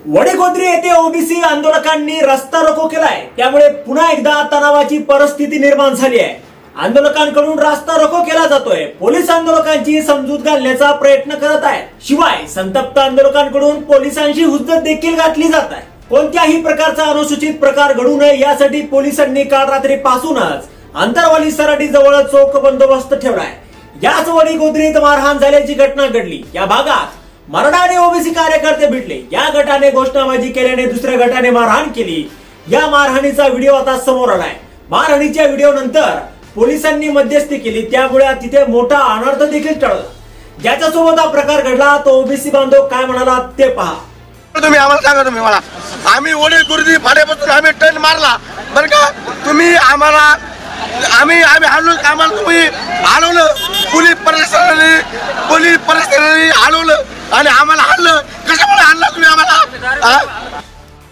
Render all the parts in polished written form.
वडीगोद्री येथे ओबीसी आंदोलकांनी रस्ता रोको केलाय, त्यामुळे पुन्हा एकदा तणावाची परिस्थिती निर्माण झाली आहे। आंदोलकांकडून रस्ता रोको केला जातोय, पोलीस आंदोलकांची समजूत घालण्याचा प्रयत्न करत आहेत। शिवाय संतप्त आंदोलकांकडून पोलिसांशी हुज्जत देखील घातली जात आहे। कोणत्याही प्रकारचा अनुसूचित प्रकार घडू नये यासाठी पोलिसांनी काल रात्रीपासूनच अंतरवाली सराटी जवळ चोख बंदोबस्त ठेवलाय। याच वडीगोद्रीत मारहाण झाल्याची घटना घडली। या भागात मराठा आणि ओबीसी कार्यकर्ते भिडले। या गटाने घोषणाबाजी केल्याने दुसऱ्या गटाने मारहाण केली। या मारहाणीचा व्हिडिओ आता समोर आलाय। मारहाणीच्या व्हिडिओ नंतर पोलिसांनी मध्यस्थी केली, त्यामुळे तिथे मोठा अनर्थ देखील टळला। ज्याच्यासोबत हा प्रकार घडला तो ओबीसी बांधव काय म्हणाला ते पहा। तुम्ही आम्हाला सांगा, तुम्ही मला आम्ही वडीगोद्री फाट्यापासून आम्ही टर्न मारला बरं का, तुम्ही आम्हाला आम्ही हल्लो, आम्हाला तुम्ही हलवलं, पोलीस प्रशासनाने हलवलं आणि आम्हाला हल्लं। कशामुळे हल्ला तुम्ही आम्हाला?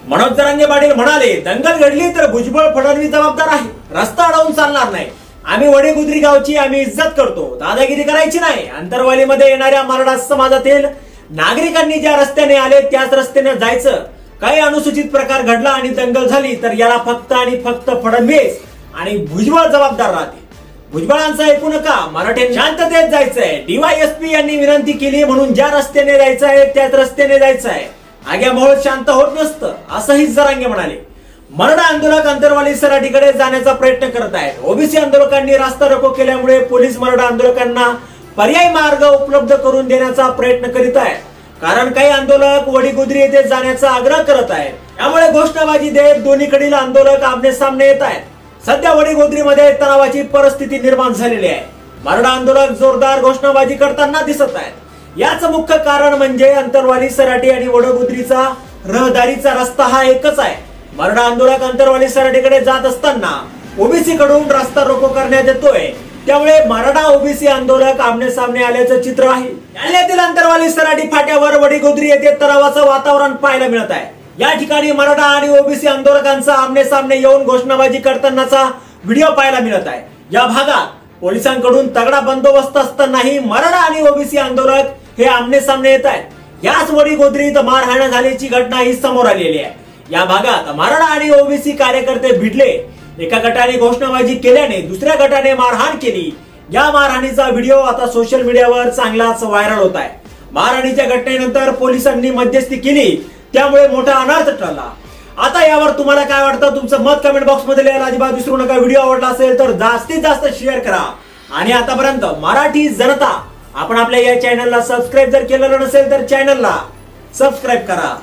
मनोज जरांगे पाटील म्हणाले, दंगल घडली तर भुजबळ फडणवीस जबाबदार आहे, रस्ता अडवून चालणार नाही। आम्ही वडीगोद्री गावची आम्ही इज्जत करतो, दादागिरी करायची नाही। अंतरवालीमध्ये येणाऱ्या मराठा समाजातील नागरिकांनी ज्या रस्त्याने आले त्याच रस्त्याने जायचं। काही अनुसूचित प्रकार घडला आणि दंगल झाली तर याला फक्त आणि फक्त फडणवीस आणि भुजबळ जबाबदार राहतील। भुजबळांचं ऐकू नका, मराठ्यांनी शांततेत जायचंय। डीवायएसपी यांनी विनंती केली म्हणून ज्या रस्त्याने जायचं आहे त्याच रस्त्याने जायचं आहे। आग्यामोहोळ शांत होत नसतं असंही जरांगे म्हणाले। मराठा आंदोलक अंतरवाली सराटीकडे जाण्याचा प्रयत्न करत आहेत। ओबीसी आंदोलकांनी रस्ता रोको केल्यामुळे पोलीस मराठा आंदोलकांना पर्यायी मार्ग उपलब्ध करून देण्याचा प्रयत्न करीत आहेत, कारण काही आंदोलक वडीगोद्री येथे जाण्याचा आग्रह करत आहेत। त्यामुळे घोषणाबाजी देत दोन्हीकडील आंदोलक आमने सामने येत आहेत। सध्या वडीगोद्रीमध्ये तणावाची परिस्थिती निर्माण झालेली आहे। मराठा आंदोलक जोरदार घोषणाबाजी करताना दिसत आहेत। याचं मुख्य कारण म्हणजे अंतरवाली सराटी आणि वडीगोद्रीचा रहदारीचा रस्ता हा एकच आहे। मराठा आंदोलक अंतरवाली सराटीकडे जात असताना ओबीसी कडून रस्ता रोको करण्यात येतोय, त्यामुळे मराठा ओबीसी आंदोलक आमने सामने आल्याचं चित्र आहे। जालन्यातील अंतरवाली सराटी फाट्यावर वडीगोद्री येथे तणावाचं वातावरण पाहायला मिळत आहे। या ठिकाणी मराठा आणि ओबीसी आंदोलकांचा आमने सामने येऊन घोषणाबाजी करतानाचा व्हिडिओ पाहायला मिळत आहे। या भागात पोलिसांकडून तगडा बंदोबस्त असतानाही मराठा आणि ओबीसी आंदोलक हे आमने सामने येत आहेत। याच वडीगोद्रीत मारहाण झाल्याची घटना ही समोर आलेली आहे। या भागात मराठा आणि ओबीसी कार्यकर्ते भिडले। एका गटाने घोषणाबाजी केल्याने दुसऱ्या गटाने मारहाण केली। या मारहाणीचा व्हिडिओ आता सोशल मीडियावर चांगलाच व्हायरल होत आहे। मारहाणीच्या घटनेनंतर पोलिसांनी मध्यस्थी केली, त्यामुळे मोठा अनर्थ टळला। आता यावर तुम्हाला काय वाटतं? तुमचं मत कमेंट बॉक्स मध्ये लिहायला अजिबात विसरू नका। व्हिडिओ आवडला असेल तर जास्तीत जास्त शेअर करा आणि आतापर्यंत मराठी जनता आपण आपल्या या चॅनलला सबस्क्राईब जर केलेलं नसेल तर चॅनलला सबस्क्राईब करा।